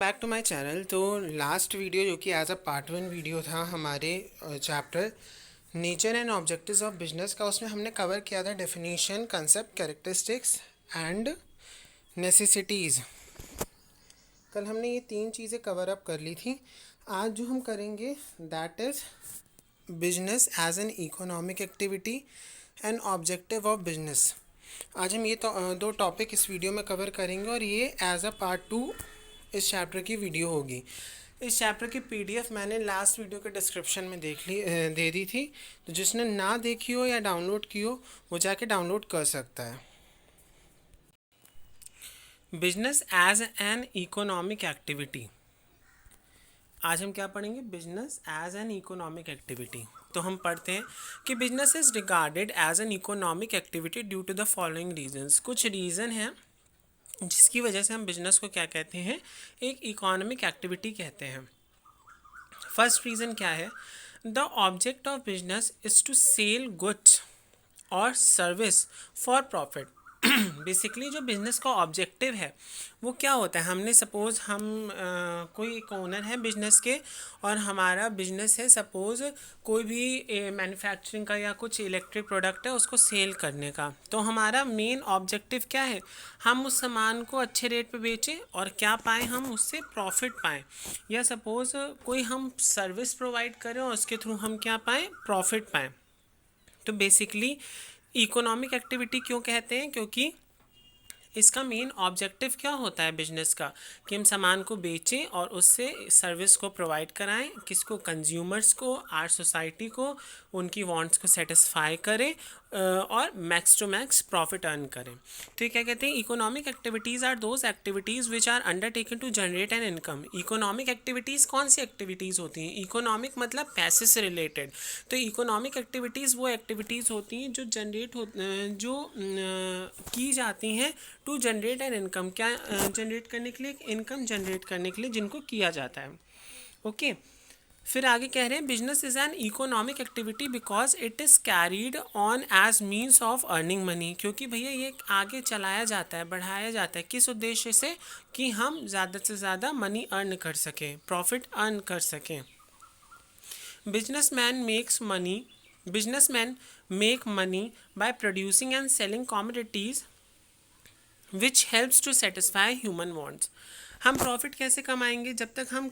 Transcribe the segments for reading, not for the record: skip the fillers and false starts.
Back to my channel. तो last video जो कि एज अ पार्ट 1 वीडियो था हमारे chapter nature and objectives of business का, उसमें हमने कवर किया था definition, concept, characteristics and necessities. कल हमने ये 3 चीज़ें कवर अप कर ली थी। आज जो हम करेंगे that is business as an economic activity and objective of business. आज हम ये दो टॉपिक इस वीडियो में कवर करेंगे और ये एज अ पार्ट 2 इस चैप्टर की वीडियो होगी। इस चैप्टर की पीडीएफ मैंने लास्ट वीडियो के डिस्क्रिप्शन में दे दी थी, तो जिसने ना देखी हो या डाउनलोड की हो वो जाके डाउनलोड कर सकता है। Business as an economic activity. आज हम क्या पढ़ेंगे? Business as an economic activity. तो हम पढ़ते हैं कि business is regarded as an economic activity due to the following reasons. कुछ रीज़न हैं जिसकी वजह से हम बिजनेस को क्या कहते हैं? एक इकोनॉमिक एक्टिविटी कहते हैं। फर्स्ट रीज़न क्या है? The object of business is to sell goods और सर्विस फॉर प्रॉफिट। बेसिकली जो बिज़नेस का ऑब्जेक्टिव है वो क्या होता है? हमने सपोज़ कोई एक ओनर है बिज़नेस के और हमारा बिज़नेस है सपोज़ कोई भी मैन्युफैक्चरिंग का या कुछ इलेक्ट्रिक प्रोडक्ट है उसको सेल करने का। तो हमारा मेन ऑब्जेक्टिव क्या है? हम उस सामान को अच्छे रेट पे बेचें और क्या पाएँ? हम उससे प्रॉफिट पाएँ। या सपोज़ कोई हम सर्विस प्रोवाइड करें और उसके थ्रू हम क्या पाएँ? प्रॉफिट पाएँ। तो बेसिकली इकोनॉमिक एक्टिविटी क्यों कहते हैं? क्योंकि इसका मेन ऑब्जेक्टिव क्या होता है बिजनेस का? कि हम सामान को बेचें और उससे सर्विस को प्रोवाइड कराएं। किसको? कंज्यूमर्स को, आर सोसाइटी को, उनकी वांट्स को सेटिस्फाई करें और max to max profit earn करें। तो ये क्या कहते हैं? Economic activities are those activities which are undertaken to generate an income. Economic activities कौन सी एक्टिविटीज़ होती हैं? इकोनॉमिक मतलब पैसे से रिलेटेड। तो इकोनॉमिक एक्टिविटीज़ वो एक्टिविटीज़ होती हैं जो की जाती हैं टू जनरेट एन इनकम। क्या जनरेट करने के लिए? इनकम जनरेट करने के लिए जिनको किया जाता है। ओके फिर आगे कह रहे हैं business is an economic activity because it is carried on as means of earning money. क्योंकि भैया ये आगे चलाया जाता है, बढ़ाया जाता है किस उद्देश्य से? कि हम ज़्यादा से ज़्यादा मनी अर्न कर सकें, प्रॉफिट अर्न कर सकें। Businessman make money by producing and selling commodities which helps to satisfy human wants. हम प्रॉफिट कैसे कमाएंगे? जब तक हम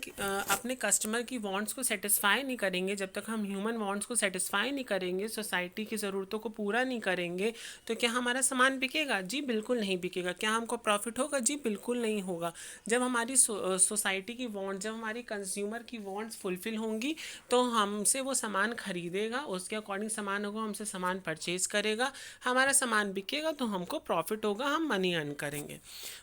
अपने कस्टमर की वांट्स को सेटिस्फाई नहीं करेंगे, जब तक हम ह्यूमन वांट्स को सेटिस्फाई नहीं करेंगे, सोसाइटी की ज़रूरतों को पूरा नहीं करेंगे, तो क्या हमारा सामान बिकेगा? जी बिल्कुल नहीं बिकेगा। क्या हमको प्रॉफिट होगा? जी बिल्कुल नहीं होगा। जब हमारी सोसाइटी की वांट्स, जब हमारी कंज्यूमर की वांट्स फुलफ़िल होंगी तो हमसे वो सामान खरीदेगा, उसके अकॉर्डिंग सामान होगा, हमसे सामान परचेज़ करेगा, हमारा सामान बिकेगा तो हमको प्रॉफिट होगा, हम मनी अर्न करेंगे।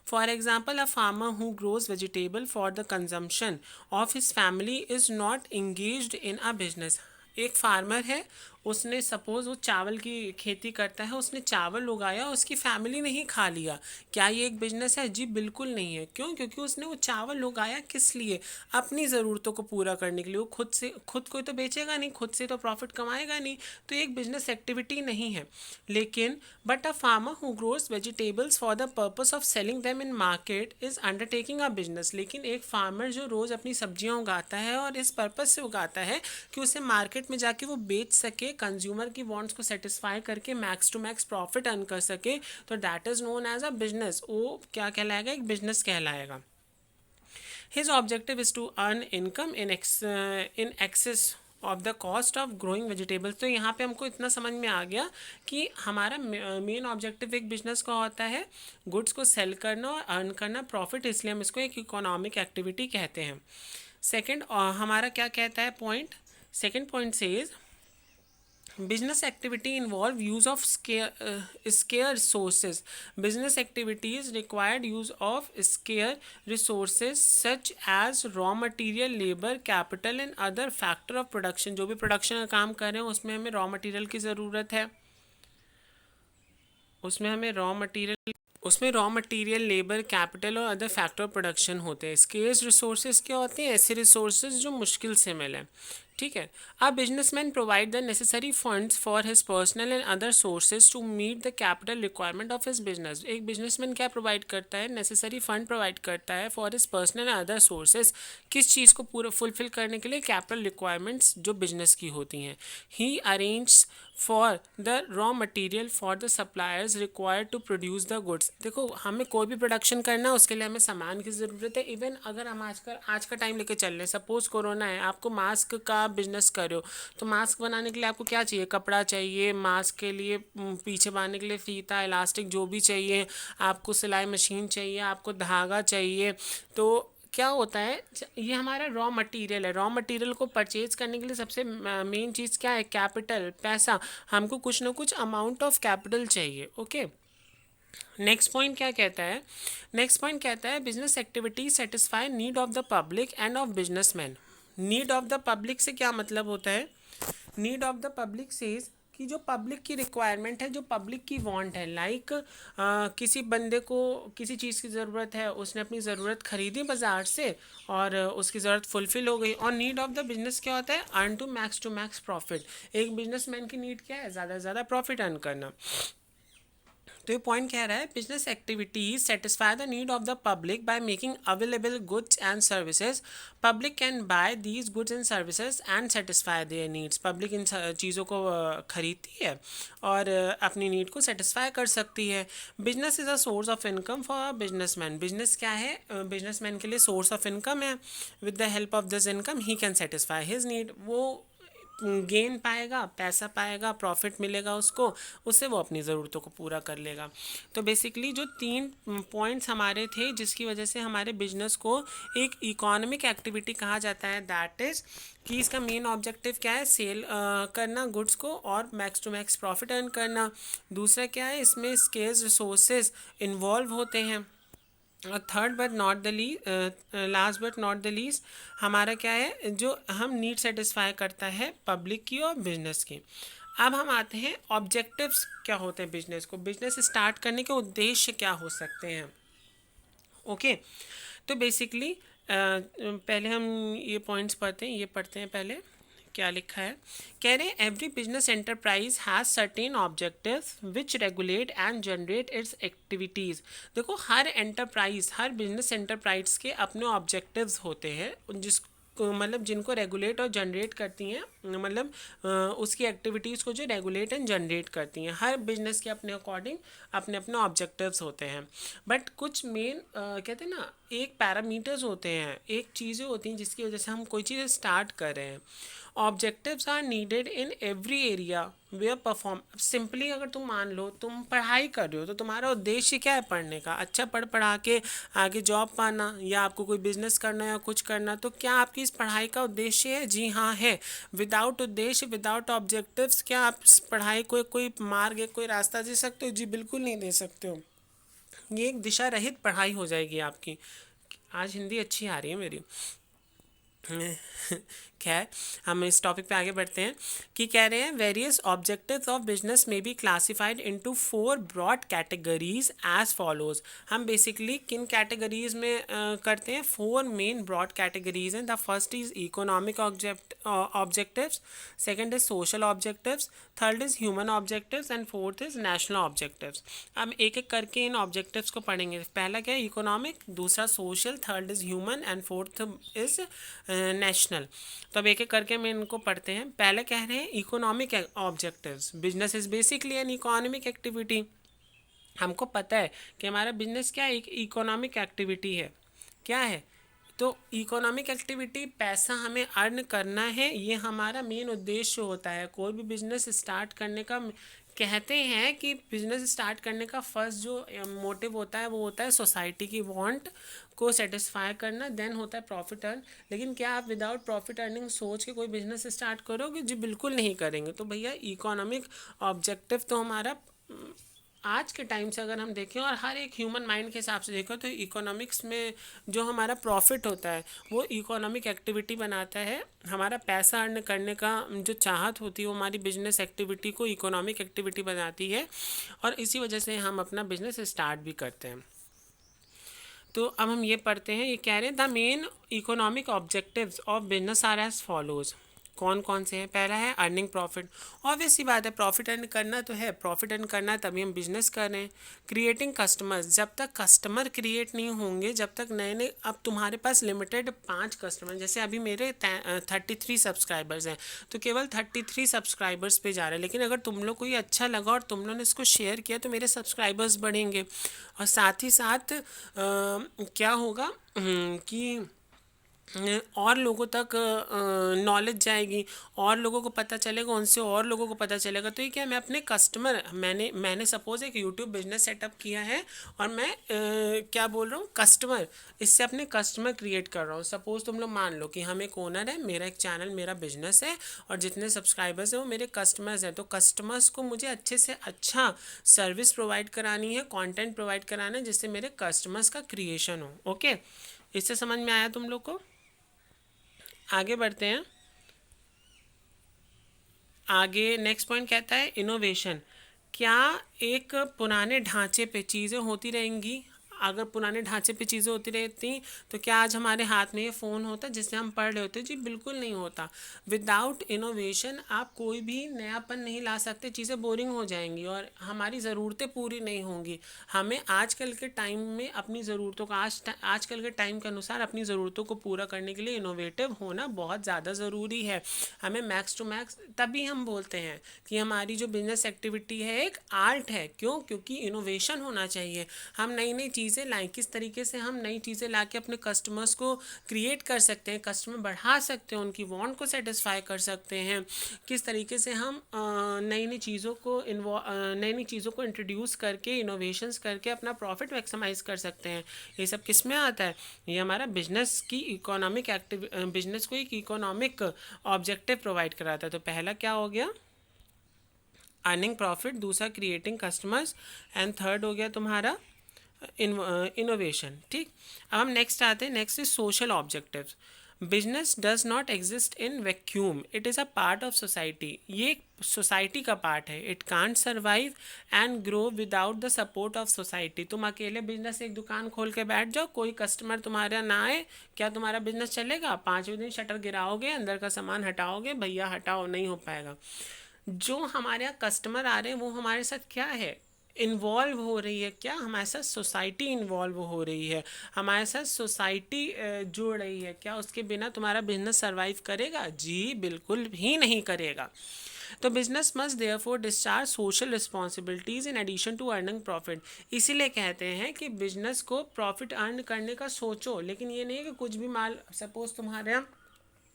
For example, a farmer who grows vegetable for the consumption of his family is not engaged in a business। एक फार्मर है, उसने सपोज़ वो चावल की खेती करता है, उसने चावल उगाया, उसकी फैमिली ने ही खा लिया। क्या ये एक बिजनेस है? जी बिल्कुल नहीं है। क्यों? क्योंकि उसने वो चावल उगाया किस लिए? अपनी ज़रूरतों को पूरा करने के लिए। वो खुद को तो बेचेगा नहीं, खुद से तो प्रॉफिट कमाएगा नहीं, तो एक बिजनेस एक्टिविटी नहीं है। लेकिन but a farmer who grows vegetables for the purpose of selling them in market is undertaking a business. लेकिन एक फार्मर जो रोज़ अपनी सब्जियां उगाता है और इस पर्पस से उगाता है कि उसे मार्केट में जाके वो बेच सके, कंज्यूमर की वांट्स को सेटिस्फाई करके max to max profit earn कर सके, तो that is known as a business. वो क्या कहलाएगा? एक बिजनेस कहलाएगा। His objective is to earn income in excess of the cost of growing vegetables. तो यहाँ पे हमको इतना समझ में आ गया कि हमारा मेन ऑब्जेक्टिव एक बिजनेस का होता है गुड्स को सेल करना और अर्न करना प्रॉफिट, इसलिए हम इसको एक इकोनॉमिक एक्टिविटी कहते हैं। सेकंड हमारा क्या कहता है point? Second point says business activity involve use of scarce resources. Business activities required use of scarce resources such as raw material, labor, capital and other factor of production। जो भी production का काम कर रहे हैं उसमें हमें रॉ मटेरियल की ज़रूरत है, उसमें रॉ मटेरियल, लेबर, कैपिटल और अदर फैक्टर ऑफ प्रोडक्शन होते हैं। स्केर्स रिसोर्सेज क्या होते हैं? ऐसे रिसोर्सेज जो मुश्किल से मिले। ठीक है। A businessman provide the necessary funds for his personal and other sources to meet the capital requirement of his business. एक बिजनेसमैन क्या प्रोवाइड करता है? नेसेसरी फंड प्रोवाइड करता है for his personal and other sources. किस चीज़ को पूरा फुलफिल करने के लिए? कैपिटल रिक्वायरमेंट्स जो बिजनेस की होती हैं। He arrange for the raw material for the suppliers required to produce the goods. देखो, हमें कोई भी प्रोडक्शन करना है, उसके लिए हमें सामान की ज़रूरत है। इवन अगर हम आज का टाइम लेके चल रहे हैं, सपोज कोरोना है, आपको मास्क का बिजनेस कर रहे हो, तो मास्क बनाने के लिए आपको क्या चाहिए? कपड़ा चाहिए, मास्क के लिए पीछे बांधने के लिए फीता, इलास्टिक जो भी चाहिए, आपको सिलाई मशीन चाहिए, आपको धागा चाहिए। तो क्या होता है, ये हमारा रॉ मटेरियल है। रॉ मटेरियल को परचेज करने के लिए सबसे मेन चीज़ क्या है? कैपिटल, पैसा। हमको कुछ ना कुछ अमाउंट ऑफ कैपिटल चाहिए। ओके, नेक्स्ट पॉइंट क्या कहता है? नेक्स्ट पॉइंट कहता है business activity satisfy need of the public end of businessman. Need of the public से क्या मतलब होता है? Need of the public says कि जो पब्लिक की रिक्वायरमेंट है, जो पब्लिक की वांट है, लाइक किसी बंदे को किसी चीज़ की ज़रूरत है, उसने अपनी ज़रूरत खरीदी बाज़ार से और उसकी ज़रूरत फुलफ़िल हो गई। और नीड ऑफ द बिजनेस क्या होता है? Earn to max profit. एक बिजनेसमैन की नीड क्या है? ज़्यादा से ज़्यादा प्रॉफिट अर्न करना। तो ये पॉइंट कह रहा है business activities satisfy the need of the public by making available goods and services. Public can buy these goods and services and satisfy their needs. Public in चीज़ों को खरीदती है और अपनी नीड को सेटिस्फाई कर सकती है। Business is a source of income for a businessman. Business क्या है? बिजनेसमैन के लिए सोर्स ऑफ इनकम है। With the help of this income he can satisfy his need. वो गेन पाएगा, पैसा पाएगा, प्रॉफिट मिलेगा उसको, उससे वो अपनी ज़रूरतों को पूरा कर लेगा। तो बेसिकली जो तीन पॉइंट्स हमारे थे जिसकी वजह से हमारे बिजनेस को एक इकोनॉमिक एक्टिविटी कहा जाता है, दैट इज़ कि इसका मेन ऑब्जेक्टिव क्या है? सेल करना गुड्स को और max to max profit earn करना। दूसरा क्या है? इसमें स्केर्स रिसोर्सेज इन्वॉल्व होते हैं। और third but not the last but not the least हमारा क्या है? जो हम नीड सेटिस्फाई करता है पब्लिक की और बिजनेस की। अब हम आते हैं ऑब्जेक्टिव्स क्या होते हैं बिजनेस को, बिजनेस स्टार्ट करने के उद्देश्य क्या हो सकते हैं। ओके, तो बेसिकली पहले हम ये पॉइंट्स पढ़ते हैं, ये पढ़ते हैं पहले क्या लिखा है। कह रहे हैं every business enterprise has certain objectives which regulate and generate it's activities. देखो, हर एंटरप्राइज, हर बिजनेस एंटरप्राइज के अपने ऑब्जेक्टिव्स होते हैं जिस मतलब जिनको रेगुलेट और जनरेट करती हैं, मतलब उसकी एक्टिविटीज़ को जो रेगुलेट एंड जनरेट करती हैं। हर बिजनेस के अपने अकॉर्डिंग अपने अपने ऑब्जेक्टिव्स होते हैं। बट कुछ मेन कहते हैं ना, एक पैरामीटर्स होते हैं, एक चीज़ें होती हैं जिसकी वजह से हम कोई चीज़ स्टार्ट कर रहे हैं। Objectives are needed in every area where perform. Simply अगर तुम मान लो तुम पढ़ाई कर रहे हो, तो तुम्हारा उद्देश्य क्या है? पढ़ने का, अच्छा पढ़ा के आगे जॉब पाना, या आपको कोई बिजनेस करना या कुछ करना। तो क्या आपकी इस पढ़ाई का उद्देश्य है? जी हाँ है। विदाउट उद्देश्य, विदाउट ऑब्जेक्टिव्स क्या आप इस पढ़ाई को कोई मार्ग, कोई रास्ता दे सकते हो? जी बिल्कुल नहीं दे सकते हो। ये एक दिशा रहित पढ़ाई हो जाएगी आपकी। आज हिंदी अच्छी आ रही है मेरी। खैर, हम इस टॉपिक पे आगे बढ़ते हैं कि कह रहे हैं various objectives of business may be classified into 4 broad categories as follows. हम बेसिकली किन कैटेगरीज में करते हैं? 4 मेन ब्रॉड कैटेगरीज हैं। The first is economic objectives, second is social objectives, third is human objectives and fourth is national objectives. हम एक एक करके इन ऑब्जेक्टिव्स को पढ़ेंगे। पहला क्या है? इकोनॉमिक, दूसरा social, third is human and fourth is national. तो अब एक एक करके हम इनको पढ़ते हैं। पहले कह रहे हैं economic objectives. Business is basically N economic activity. हमको पता है कि हमारा बिजनेस क्या है? एक इकोनॉमिक एक्टिविटी है। क्या है? तो इकोनॉमिक एक्टिविटी, पैसा हमें अर्न करना है, ये हमारा मेन उद्देश्य होता है कोई भी बिजनेस स्टार्ट करने का। कहते हैं कि बिजनेस स्टार्ट करने का फर्स्ट जो मोटिव होता है वो होता है सोसाइटी की वांट को सेटिस्फाई करना, देन होता है प्रॉफिट अर्न। लेकिन क्या आप विदाउट प्रॉफिट अर्निंग सोच के कोई बिजनेस स्टार्ट करोगे? जी बिल्कुल नहीं करेंगे। तो भैया इकोनॉमिक ऑब्जेक्टिव तो हमारा आज के टाइम से अगर हम देखें और हर एक ह्यूमन माइंड के हिसाब से देखें, तो इकोनॉमिक्स में जो हमारा प्रॉफिट होता है वो इकोनॉमिक एक्टिविटी बनाता है। हमारा पैसा अर्न करने का जो चाहत होती है वो हमारी बिजनेस एक्टिविटी को इकोनॉमिक एक्टिविटी बनाती है, और इसी वजह से हम अपना बिजनेस स्टार्ट भी करते हैं। तो अब हम ये पढ़ते हैं, ये कह रहे हैं the main economic objectives of business are as follows. कौन कौन से हैं? पहला है अर्निंग प्रॉफिट। ऑब्वियस सी बात है, प्रॉफिट अर्न करना तो है, प्रॉफिट अर्न करना है तभी हम बिजनेस कर रहे हैं। क्रिएटिंग कस्टमर्स, जब तक कस्टमर क्रिएट नहीं होंगे, जब तक नए नए, अब तुम्हारे पास लिमिटेड 5 कस्टमर, जैसे अभी मेरे 33 सब्सक्राइबर्स हैं, तो केवल 33 सब्सक्राइबर्स पे जा रहे हैं, लेकिन अगर तुम लोग को ये अच्छा लगा और तुम लोगों ने इसको शेयर किया तो मेरे सब्सक्राइबर्स बढ़ेंगे। और साथ ही साथ क्या होगा कि और लोगों तक नॉलेज जाएगी, और लोगों को पता चलेगा, उनसे और लोगों को पता चलेगा। तो ये क्या, मैं अपने कस्टमर, मैंने सपोज एक यूट्यूब बिजनेस सेटअप किया है और मैं क्या बोल रहा हूँ, कस्टमर, इससे अपने कस्टमर क्रिएट कर रहा हूँ। सपोज तुम लोग मान लो कि हम एक ओनर है, मेरा एक चैनल, मेरा बिजनेस है, और जितने सब्सक्राइबर्स हैं वो मेरे कस्टमर्स हैं। तो कस्टमर्स को मुझे अच्छे से अच्छा सर्विस प्रोवाइड करानी है, कंटेंट प्रोवाइड कराना है, जिससे मेरे कस्टमर्स का क्रिएशन हो। ओके, इससे समझ में आया तुम लोग को? आगे बढ़ते हैं। आगे नेक्स्ट पॉइंट कहता है इनोवेशन। क्या एक पुराने ढांचे पे चीज़ें होती रहेंगी? अगर पुराने ढांचे पे चीज़ें होती रहती तो क्या आज हमारे हाथ में ये फ़ोन होता जिससे हम पढ़ रहे होते? जी बिल्कुल नहीं होता। विदाउट इनोवेशन आप कोई भी नयापन नहीं ला सकते, चीज़ें बोरिंग हो जाएंगी और हमारी ज़रूरतें पूरी नहीं होंगी। हमें आजकल के टाइम में अपनी ज़रूरतों का आजकल के टाइम के अनुसार अपनी ज़रूरतों को पूरा करने के लिए इनोवेटिव होना बहुत ज़्यादा ज़रूरी है। हमें मैक्स टू मैक्स, तभी हम बोलते हैं कि हमारी जो बिजनेस एक्टिविटी है एक आर्ट है। क्यों? क्योंकि इनोवेशन होना चाहिए। हम नई नई चीज़ें लाएं, किस तरीके से हम नई चीज़ें ला के अपने कस्टमर्स को क्रिएट कर सकते हैं, कस्टमर बढ़ा सकते हैं, उनकी वांट को सेटिस्फाई कर सकते हैं, किस तरीके से हम नई नई चीज़ों को नई नई चीज़ों को इंट्रोड्यूस करके, इनोवेशंस करके अपना प्रॉफिट मैक्सिमाइज कर सकते हैं। ये सब किस में आता है? ये हमारा बिजनेस की इकोनॉमिक बिजनेस को एक इकोनॉमिक ऑब्जेक्टिव प्रोवाइड कराता है। तो पहला क्या हो गया? अर्निंग प्रॉफिट, दूसरा क्रिएटिंग कस्टमर्स, एंड थर्ड हो गया तुम्हारा इनोवेशन। ठीक, अब हम नेक्स्ट आते हैं। Next is social objectives. Business does not exist in vacuum, it is a part of society. ये एक सोसाइटी का पार्ट है। It can't survive and grow without the support of society. तुम अकेले बिजनेस एक दुकान खोल के बैठ जाओ, कोई कस्टमर तुम्हारा ना आए, क्या तुम्हारा बिजनेस चलेगा? 5वें दिन शटर गिराओगे, अंदर का सामान हटाओगे, भैया हटाओ, नहीं हो पाएगा। जो हमारे यहाँ कस्टमर आ रहे हैं वो हमारे साथ क्या है, इन्वॉल्व हो रही है। क्या हमारे साथ सोसाइटी इन्वॉल्व हो रही है, हमारे साथ सोसाइटी जुड़ रही है। क्या उसके बिना तुम्हारा बिजनेस सरवाइव करेगा? जी बिल्कुल भी नहीं करेगा। तो business must therefore discharge social responsibilities in addition to earning profit. इसीलिए कहते हैं कि बिजनेस को प्रॉफिट अर्न करने का सोचो, लेकिन ये नहीं है कि कुछ भी माल, सपोज तुम्हारे यहाँ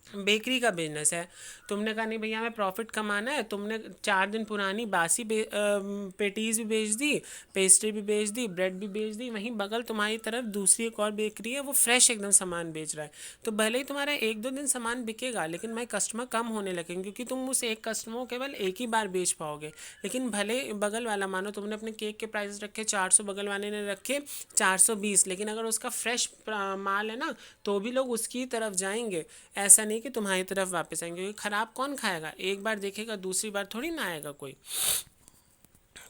बेकरी का बिजनेस है, तुमने कहा नहीं भैया हमें प्रॉफिट कमाना है, तुमने 4 दिन पुरानी बासी पेटीज भी बेच दी, पेस्ट्री भी बेच दी, ब्रेड भी बेच दी। वहीं बगल तुम्हारी तरफ दूसरी एक और बेकरी है, वो फ्रेश एकदम सामान बेच रहा है। तो भले ही तुम्हारा 1-2 दिन सामान बिकेगा, लेकिन भाई कस्टमर कम होने लगेंगे, क्योंकि तुम उस एक कस्टमर को केवल एक ही बार बेच पाओगे। लेकिन भले बगल वाला, मानो तुमने अपने केक के प्राइस रखे 400, बगल वाले ने रखे 420, लेकिन अगर उसका फ्रेश माल है ना, तो भी लोग उसकी तरफ जाएंगे। ऐसा नहीं कि तुम्हारी तरफ वापस आएंगे, क्योंकि खराब कौन खाएगा? एक बार देखेगा, दूसरी बार थोड़ी ना आएगा कोई।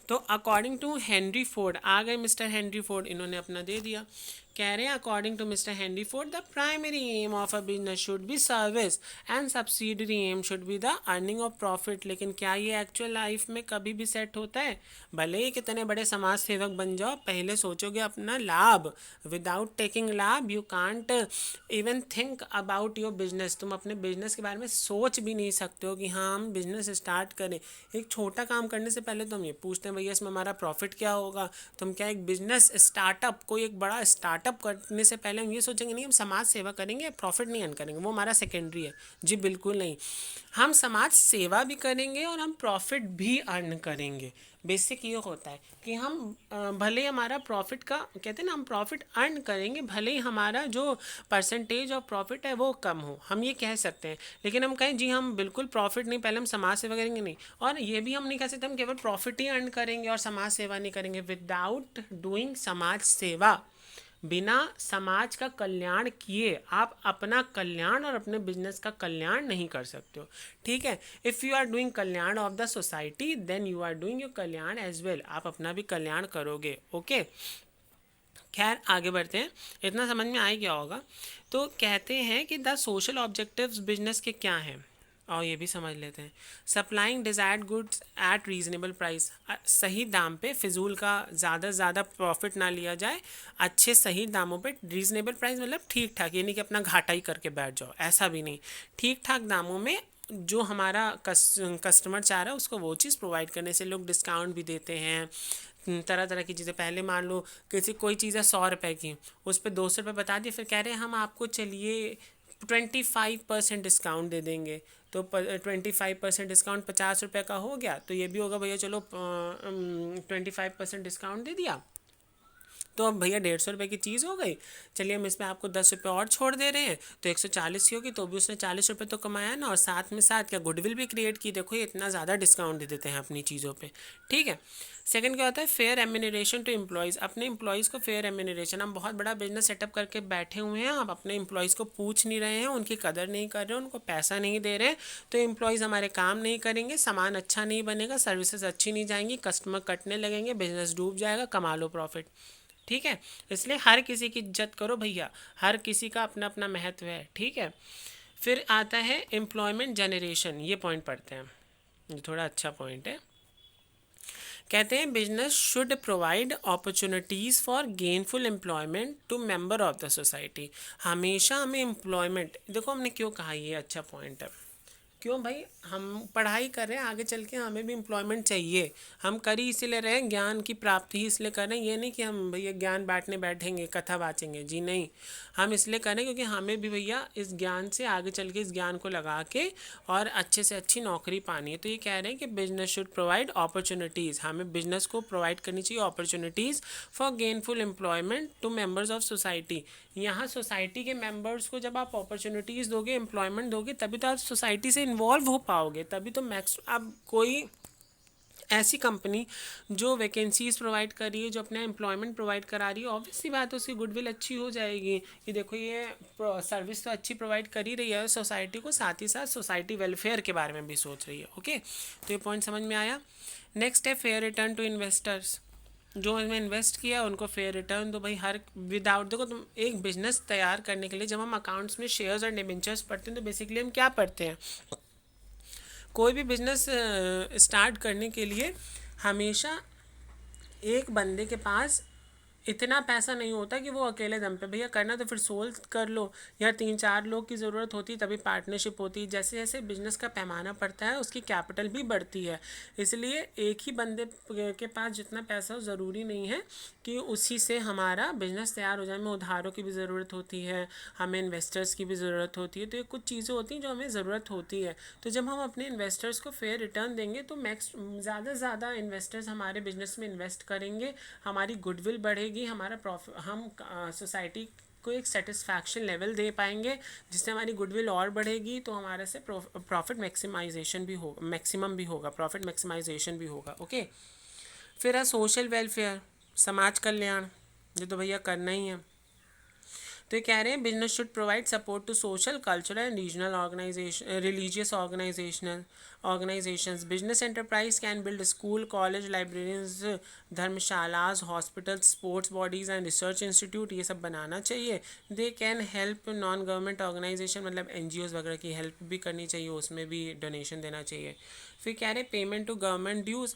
तो अकॉर्डिंग टू हेनरी फोर्ड, आ गए मिस्टर हेनरी फोर्ड, इन्होंने अपना दे दिया। कह रहे हैं according to mister Henry Ford, the primary aim of a business should be service and subsidiary aim should be the earning of profit. लेकिन क्या ये एक्चुअल लाइफ में कभी भी सेट होता है? भले ही कितने बड़े समाज सेवक बन जाओ, पहले सोचोगे अपना लाभ। विदाउट टेकिंग लाभ you can't even think about your business. तुम अपने बिजनेस के बारे में सोच भी नहीं सकते हो कि हाँ हम बिजनेस स्टार्ट करें। एक छोटा काम करने से पहले तो हम ये पूछते हैं भैया इसमें हमारा प्रॉफिट क्या होगा। तुम क्या एक बिजनेस स्टार्टअप, कोई एक बड़ा स्टार्टअप करने से पहले हम ये सोचेंगे नहीं हम समाज सेवा करेंगे, प्रॉफिट नहीं अर्न करेंगे, वो हमारा सेकेंडरी है। जी बिल्कुल नहीं, हम समाज सेवा भी करेंगे और हम प्रॉफिट भी अर्न करेंगे। बेसिक ये होता है कि हम भले हमारा प्रॉफिट का, कहते हैं ना, हम प्रॉफिट अर्न करेंगे, भले ही हमारा जो परसेंटेज ऑफ प्रॉफिट है वो कम हो, हम ये कह सकते हैं। लेकिन हम कहें जी हम बिल्कुल प्रॉफिट नहीं, पहले हम समाज सेवा करेंगे, नहीं। और ये भी हम नहीं कह सकते हम केवल प्रॉफिट ही अर्न करेंगे और समाज सेवा नहीं करेंगे। विदाउट डूइंग समाज सेवा, बिना समाज का कल्याण किए आप अपना कल्याण और अपने बिजनेस का कल्याण नहीं कर सकते हो। ठीक है, इफ़ यू आर डूइंग कल्याण of the society then you are doing your कल्याण एज वेल, आप अपना भी कल्याण करोगे। ओके, खैर आगे बढ़ते हैं। इतना समझ में आ ही गया होगा। तो कहते हैं कि द सोशल ऑब्जेक्टिव्स बिजनेस के क्या हैं? और ये भी समझ लेते हैं। Supplying desired goods at reasonable price, सही दाम पे, फिजूल का ज़्यादा से ज़्यादा प्रॉफिट ना लिया जाए, अच्छे सही दामों पे। रीजनेबल प्राइस मतलब ठीक ठाक, ये नहीं कि अपना घाटा ही करके बैठ जाओ, ऐसा भी नहीं। ठीक ठाक दामों में जो हमारा कस्टमर चाह रहा है उसको वो चीज़ प्रोवाइड करने से लोग डिस्काउंट भी देते हैं। तरह तरह की चीज़ें, पहले मान लो किसी कोई चीज़ है 100 रुपए की, उस पर 200 रुपये बता दिए, फिर कह रहे हैं हम आपको चलिए 25% डिस्काउंट दे देंगे। तो 25% डिस्काउंट 50 रुपये का हो गया, तो ये भी होगा भैया चलो 25% डिस्काउंट दे दिया, तो अब भैया 150 रुपये की चीज़ हो गई, चलिए हम इसमें आपको 10 रुपये और छोड़ दे रहे हैं, तो 140 की होगी, तो भी उसने 40 रुपये तो कमाया ना, और साथ में साथ क्या गुडविल भी क्रिएट की, देखो ये इतना ज़्यादा डिस्काउंट दे देते हैं अपनी चीज़ों पे। ठीक है। सेकंड क्या होता है, फेयर एम्यूनरेशन टू एम्प्लॉयज़, अपने एम्प्लॉयज़ को फेयर एम्यूनरेशन। हम बहुत बड़ा बिजनेस सेटअप करके बैठे हुए हैं, आप अपने एम्प्लॉयज़ को पूछ नहीं रहे हैं, उनकी कदर नहीं कर रहे हैं, उनको पैसा नहीं दे रहे, तो एम्प्लॉयज़ हमारे काम नहीं करेंगे, सामान अच्छा नहीं बनेगा, सर्विसेज अच्छी नहीं जाएंगी, कस्टमर कटने लगेंगे, बिजनेस डूब जाएगा, कमा लो प्रॉफिट। ठीक है। इसलिए हर किसी की इज्जत करो भैया, हर किसी का अपना अपना महत्व है। ठीक है। फिर आता है एम्प्लॉयमेंट जनरेशन, ये पॉइंट पढ़ते हैं, ये थोड़ा अच्छा पॉइंट है। कहते हैं business should provide opportunities for gainful employment to member of the society. हमेशा हमें एम्प्लॉयमेंट, देखो हमने क्यों कहा ये अच्छा पॉइंट है, क्यों भाई, हम पढ़ाई कर रहे हैं, आगे चल के हमें भी एम्प्लॉयमेंट चाहिए, हम कर ही इसलिए रहे हैं, ज्ञान की प्राप्ति ही इसलिए कर रहे हैं, ये नहीं कि हम भैया ज्ञान बांटने बैठेंगे, कथा बाँचेंगे, जी नहीं। हम इसलिए कर रहे हैं क्योंकि हमें भी भैया इस ज्ञान से आगे चल के, इस ज्ञान को लगा के और अच्छे से अच्छी नौकरी पानी है। तो ये कह रहे हैं कि बिजनेस शुड प्रोवाइड अपॉर्चुनिटीज़, हमें बिजनेस को प्रोवाइड करनी चाहिए opportunities for gainful employment to members of society. यहाँ सोसाइटी के मेंबर्स को जब आप अपॉर्चुनिटीज़ दोगे, एम्प्लॉयमेंट दोगे, तभी तो आप सोसाइटी से इन्वॉल्व हो पाओगे, तभी तो मैक्स अब कोई ऐसी कंपनी जो वैकेंसीज प्रोवाइड कर रही है, जो अपना एम्प्लॉयमेंट प्रोवाइड करा रही है, ऑब्वियसली बात है उसकी गुडविल अच्छी हो जाएगी कि देखो ये सर्विस तो अच्छी प्रोवाइड कर ही रही है सोसाइटी को, साथ ही साथ सोसाइटी वेलफेयर के बारे में भी सोच रही है। ओके, तो ये पॉइंट समझ में आया। नेक्स्ट है फेयर रिटर्न टू इन्वेस्टर्स, जो इसमें इन्वेस्ट किया उनको फेयर रिटर्न दो भाई। हर विदाउट, देखो तुम एक बिजनेस तैयार करने के लिए जब हम अकाउंट्स में शेयर्स और डिबेंचर्स पढ़ते हैं, तो बेसिकली हम क्या पढ़ते हैं, कोई भी बिजनेस स्टार्ट करने के लिए हमेशा एक बंदे के पास इतना पैसा नहीं होता कि वो अकेले दम पे, भैया करना तो फिर सोल्व कर लो, या 3-4 लोग की ज़रूरत होती है, तभी पार्टनरशिप होती है। जैसे जैसे बिजनेस का पैमाना बढ़ता है उसकी कैपिटल भी बढ़ती है, इसलिए एक ही बंदे के पास जितना पैसा हो, ज़रूरी नहीं है कि उसी से हमारा बिजनेस तैयार हो जाए। हमें उधारों की भी ज़रूरत होती है, हमें इन्वेस्टर्स की भी ज़रूरत होती है, तो ये कुछ चीज़ें होती हैं जो हमें ज़रूरत होती है। तो जब हम अपने इन्वेस्टर्स को फेयर रिटर्न देंगे तो मैक्स ज़्यादा से ज़्यादा इन्वेस्टर्स हमारे बिजनेस में इन्वेस्ट करेंगे, हमारी गुडविल बढ़ेगी, हमारा प्रॉफिट, हम सोसाइटी को एक सेटिस्फैक्शन लेवल दे पाएंगे, जिससे हमारी गुडविल और बढ़ेगी, तो हमारे से प्रॉफिट मैक्सिमाइजेशन भी होगा, मैक्सिमम भी होगा, प्रॉफिट मैक्सिमाइजेशन भी होगा। ओके। फिर है सोशल वेलफेयर, समाज कल्याण, ये तो भैया करना ही है। तो ये कह रहे हैं business should provide support to social, cultural and regional organization, religious organizations. Business enterprise can build school, college, libraries, dharamshalas, hospital, sports bodies and research institute, ये सब बनाना चाहिए। They can help non government organization, मतलब NGOs वगैरह की help भी करनी चाहिए, उसमें भी डोनेशन देना चाहिए। फिर कह रहे हैं payment to government dues,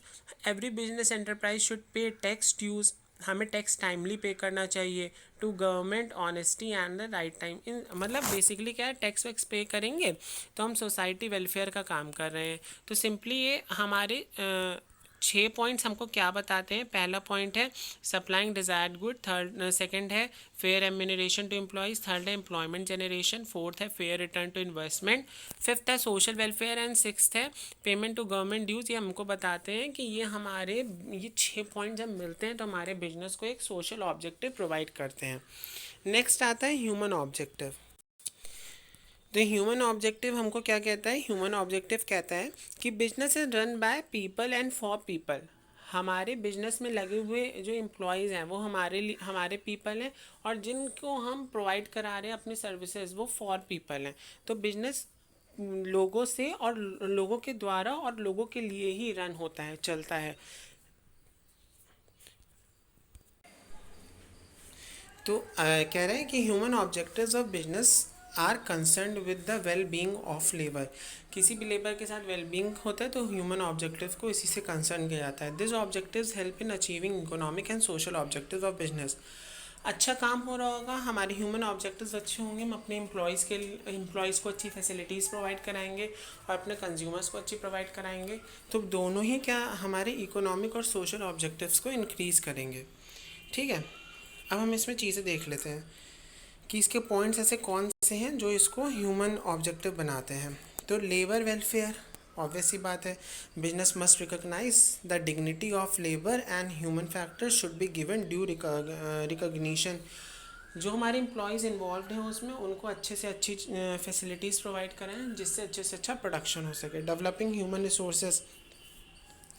every business enterprise should pay tax dues, हमें टैक्स टाइमली पे करना चाहिए। To government honesty and the right time, इन मतलब बेसिकली क्या है, टैक्स वैक्स पे करेंगे तो हम सोसाइटी वेलफेयर का काम कर रहे हैं। तो सिंपली ये हमारे 6 पॉइंट्स हमको क्या बताते हैं। पहला पॉइंट है supplying desired good, third second है fair remuneration to employees, third है एम्प्लॉयमेंट जनरेशन, फोर्थ है fair return to investment, fifth है सोशल वेलफेयर एंड सिक्स्थ है पेमेंट टू गवर्नमेंट ड्यूज़। ये हमको बताते हैं कि ये 6 पॉइंट जब मिलते हैं तो हमारे बिजनेस को एक सोशल ऑब्जेक्टिव प्रोवाइड करते हैं। नेक्स्ट आता है ह्यूमन ऑब्जेक्टिव। तो ह्यूमन ऑब्जेक्टिव हमको क्या कहता है, ह्यूमन ऑब्जेक्टिव कहता है कि business is run by people and for people. हमारे बिजनेस में लगे हुए जो एम्प्लॉयज़ हैं वो हमारे पीपल हैं, और जिनको हम प्रोवाइड करा रहे हैं अपनी सर्विसेज वो फॉर पीपल हैं। तो बिजनेस लोगों से और लोगों के द्वारा और लोगों के लिए ही रन होता है, चलता है। तो कह रहे हैं कि human objectives of business are concern with the well being of labour. किसी भी लेबर के साथ वेल बींग होता है तो ह्यूमन ऑब्जेक्टिव को इसी से कंसर्न किया जाता है। This objectives help in achieving economic and social objective of business. अच्छा काम हो रहा होगा, हमारे ह्यूमन ऑब्जेक्टिव्स अच्छे होंगे, हम अपने एम्प्लॉयज़ को अच्छी फैसिलिटीज़ प्रोवाइड कराएंगे और अपने कंज्यूमर्स को अच्छी प्रोवाइड कराएंगे, तो दोनों ही क्या हमारे इकोनॉमिक और सोशल ऑब्जेक्टिव्स को इंक्रीज़ करेंगे। ठीक है, अब हम इसमें चीज़ें देख लेते हैं कि इसके पॉइंट्स ऐसे कौन से हैं जो इसको ह्यूमन ऑब्जेक्टिव बनाते हैं। तो लेबर वेलफेयर, ऑब्वियस सी बात है, business must recognise the dignity of labour and human factors should be given due recognition. जो हमारे एम्प्लॉयज़ इन्वॉल्व हैं उसमें उनको अच्छे से अच्छी फैसिलिटीज़ प्रोवाइड कराएं जिससे अच्छे से अच्छा प्रोडक्शन हो सके। Developing human resources,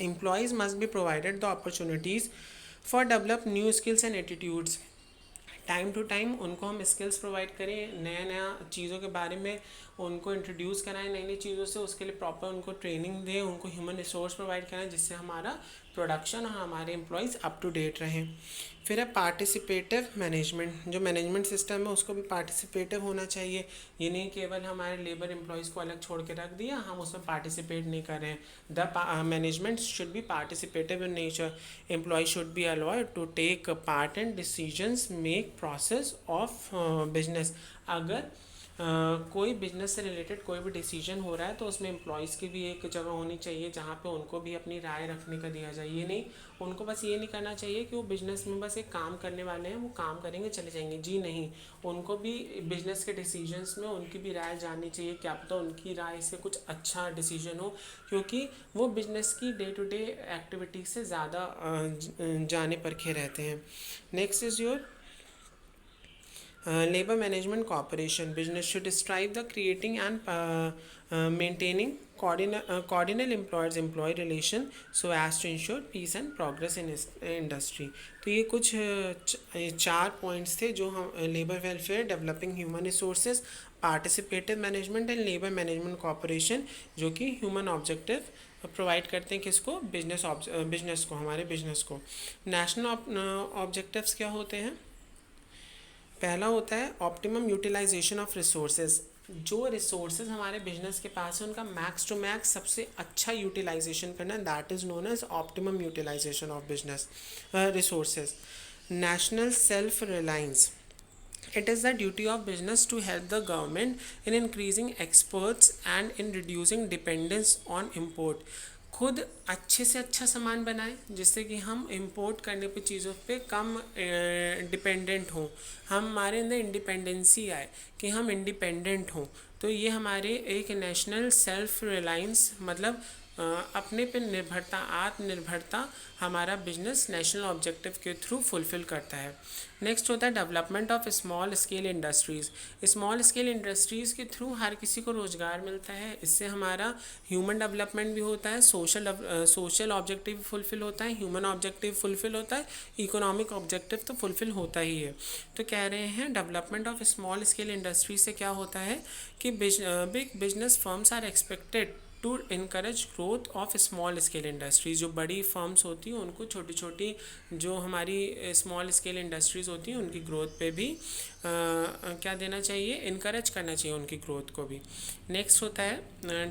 employees must be provided the opportunities for develop new skills and attitudes. Time to time उनको हम स्किल्स प्रोवाइड करें, नया नया चीज़ों के बारे में उनको इंट्रोड्यूस कराएं, नई नई चीज़ों से, उसके लिए प्रॉपर उनको ट्रेनिंग दें, उनको ह्यूमन रिसोर्स प्रोवाइड कराएं जिससे हमारा प्रोडक्शन और हमारे एम्प्लॉयज़ अप टू डेट रहें। फिर है पार्टिसिपेटिव मैनेजमेंट, जो मैनेजमेंट सिस्टम है उसको भी पार्टिसिपेटिव होना चाहिए। ये नहीं केवल हमारे लेबर एम्प्लॉयज़ को अलग छोड़ के रख दिया, हम उसमें पार्टिसिपेट नहीं कर रहे हैं। The management should be participative in nature. Employee should be allowed to take part in decisions make process of business. अगर कोई बिजनेस से रिलेटेड कोई भी डिसीजन हो रहा है तो उसमें एम्प्लॉयज़ की भी एक जगह होनी चाहिए जहाँ पे उनको भी अपनी राय रखने का दिया जाए। ये नहीं, उनको बस ये नहीं करना चाहिए कि वो बिज़नेस में बस एक काम करने वाले हैं, वो काम करेंगे चले जाएंगे, जी नहीं, उनको भी बिज़नेस के डिसीजंस में उनकी भी राय जाननी चाहिए। क्या पता उनकी राय से कुछ अच्छा डिसीजन हो, क्योंकि वो बिज़नेस की डे टू डे एक्टिविटीज़ से ज़्यादा जाने परखे रहते हैं। Next is your labor management cooperation. Business should strive the creating and maintaining coordinate employers employee relation so as to ensure peace and progress in industry. तो ये कुछ चार पॉइंट्स थे जो हम labour welfare, developing human resources, participative management and labour management cooperation, जो कि human objective provide करते हैं किसको, बिजनेस को, हमारे बिजनेस को। नेशनल ऑब्जेक्टिव्स क्या होते हैं? पहला होता है ऑप्टिमम यूटिलाइजेशन ऑफ रिसोर्सेज। जो रिसोर्सेज हमारे बिजनेस के पास है उनका मैक्स टू मैक्स सबसे अच्छा यूटिलाइजेशन करना, that is known as optimum utilisation of business resources. National self reliance, it is the duty of business to help the government in increasing exports and in reducing dependence on import। खुद अच्छे से अच्छा सामान बनाएं जिससे कि हम import करने पे चीज़ों पे कम डिपेंडेंट हों, हमारे अंदर इंडिपेंडेंसी आए कि हम इंडिपेंडेंट हों। तो ये हमारे एक नेशनल सेल्फ रिलायंस मतलब अपने पे निर्भरता, आत्मनिर्भरता हमारा बिजनेस नेशनल ऑब्जेक्टिव के थ्रू फुलफिल करता है। नेक्स्ट होता है development of small scale industries. Small scale industries के थ्रू हर किसी को रोज़गार मिलता है, इससे हमारा ह्यूमन डेवलपमेंट भी होता है, सोशल ऑब्जेक्टिव फुलफिल होता है, ह्यूमन ऑब्जेक्टिव फुलफिल होता है, इकोनॉमिक ऑब्जेक्टिव तो फुलफिल होता ही है। तो कह रहे हैं development of small scale industry से क्या होता है कि big business firms are expected to encourage growth of small scale industries. जो बड़ी फर्म्स होती हैं उनको छोटी छोटी जो हमारी स्मॉल स्केल इंडस्ट्रीज़ होती हैं उनकी ग्रोथ पे भी क्या देना चाहिए, इनकरेज करना चाहिए उनकी ग्रोथ को भी। नेक्स्ट होता है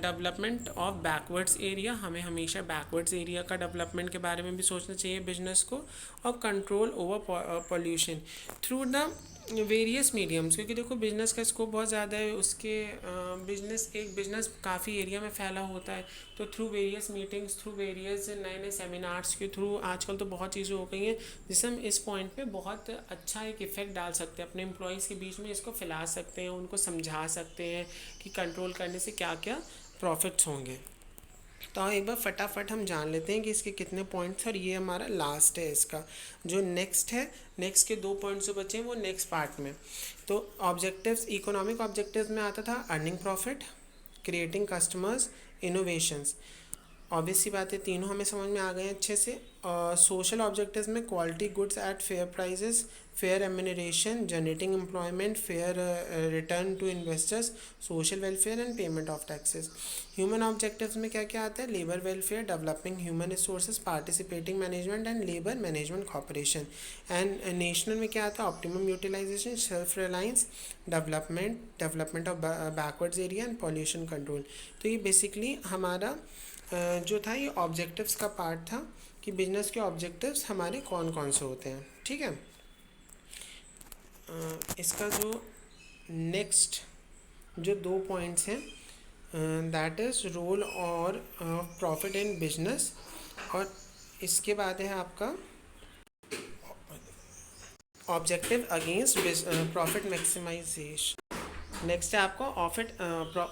डेवलपमेंट ऑफ बैकवर्ड्स एरिया। हमें हमेशा बैकवर्ड्स एरिया का डेवलपमेंट के बारे में भी सोचना चाहिए बिजनेस को। और control over pollution through the various mediums, क्योंकि देखो बिजनेस का स्कोप बहुत ज़्यादा है, उसके बिजनेस काफ़ी एरिया में फैला होता है। तो through various meetings, through various नए नए सेमिनार्स के थ्रू आजकल तो बहुत चीज़ें हो गई हैं जिससे हम इस पॉइंट पे बहुत अच्छा एक इफ़ेक्ट डाल सकते हैं, अपने एम्प्लॉयज़ के बीच में इसको फैला सकते हैं, उनको समझा सकते हैं कि कंट्रोल करने से क्या क्या प्रॉफिट्स होंगे। तो एक बार फटाफट हम जान लेते हैं कि इसके कितने पॉइंट्स और ये हमारा लास्ट है इसका। जो नेक्स्ट है, नेक्स्ट के 2 पॉइंट्स जो बचे हैं वो नेक्स्ट पार्ट में। तो ऑब्जेक्टिव्स, इकोनॉमिक ऑब्जेक्टिव्स में आता था earning profit, creating customers, innovations. Obvious सी बात है, तीनों हमें समझ में आ गए हैं अच्छे से। सोशल ऑब्जेक्टिव्स में quality goods at fair prices, fair remuneration, generating employment, fair return to investors, social welfare and payment of taxes. Human objectives में क्या क्या आता है? Labour welfare, developing human resources, participating management and labour management cooperation. And national में क्या आता है? Optimum utilisation, self reliance, development of backwards area and pollution control. तो ये बेसिकली हमारा जो था ये ऑब्जेक्टिव्स का पार्ट था कि बिजनेस के ऑब्जेक्टिव्स हमारे कौन कौन से होते हैं। ठीक है, इसका जो नेक्स्ट जो 2 पॉइंट्स हैं, दैट इज़ रोल और प्रॉफिट इन बिजनेस, और इसके बाद है आपका objective against profit maximisation. Next है आपका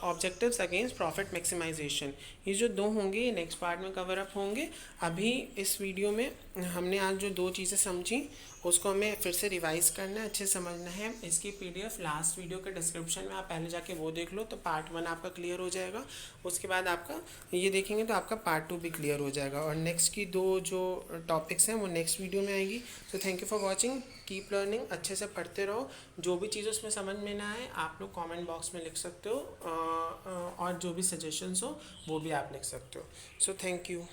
ऑब्जेक्टिव्स अगेंस्ट प्रॉफिट मैक्सिमाइजेशन। ये जो 2 होंगे ये नेक्स्ट पार्ट में कवर अप होंगे। अभी इस वीडियो में हमने आज जो 2 चीज़ें समझी उसको हमें फिर से रिवाइज करना है, अच्छे से समझना है। इसकी पीडीएफ लास्ट वीडियो के डिस्क्रिप्शन में आप पहले जाके वो देख लो, तो पार्ट 1 आपका क्लियर हो जाएगा। उसके बाद आपका ये देखेंगे तो आपका पार्ट 2 भी क्लियर हो जाएगा, और नेक्स्ट की 2 जो टॉपिक्स हैं वो नेक्स्ट वीडियो में आएगी। So thank you for watching, keep learning, अच्छे से पढ़ते रहो। जो भी चीज़ उसमें समझ में ना आए आप लोग कमेंट बॉक्स में लिख सकते हो, और जो भी सजेशंस हो वो भी आप लिख सकते हो। So thank you.